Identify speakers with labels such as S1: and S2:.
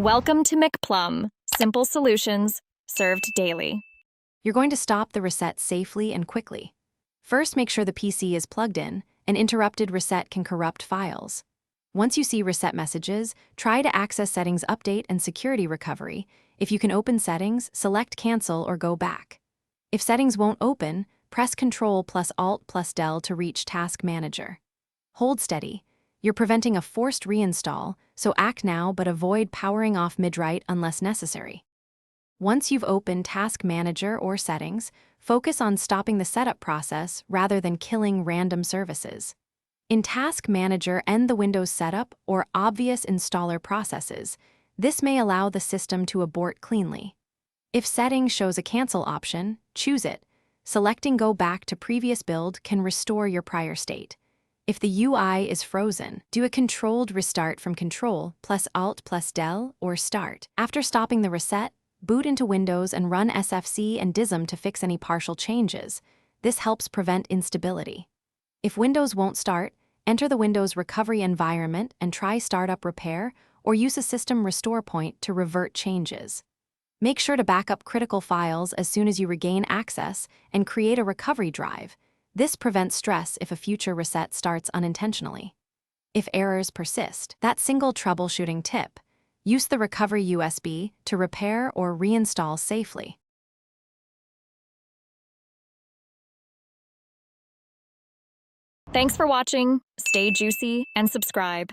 S1: Welcome to McPlum, simple solutions served daily.
S2: You're going to stop the reset safely and quickly. First, make sure the PC is plugged in. An interrupted reset can corrupt files. Once you see reset messages, try to access Settings Update and Security Recovery. If you can open Settings, select Cancel or go back. If Settings won't open, press Ctrl plus Alt plus Del to reach Task Manager. Hold steady. You're preventing a forced reinstall, so act now but avoid powering off mid-write unless necessary. Once you've opened Task Manager or Settings, focus on stopping the setup process rather than killing random services. In Task Manager, end the Windows setup or obvious installer processes. This may allow the system to abort cleanly. If Settings shows a cancel option, choose it. Selecting Go Back to Previous Build can restore your prior state. If the UI is frozen, do a controlled restart from Ctrl plus Alt plus Del or Start. After stopping the reset, boot into Windows and run SFC and DISM to fix any partial changes. This helps prevent instability. If Windows won't start, enter the Windows recovery environment and try Startup Repair or use a system restore point to revert changes. Make sure to back up critical files as soon as you regain access and create a recovery drive. This prevents stress if a future reset starts unintentionally. If errors persist, that single troubleshooting tip: use the recovery USB to repair or reinstall safely.
S1: Thanks for watching. Stay juicy and subscribe.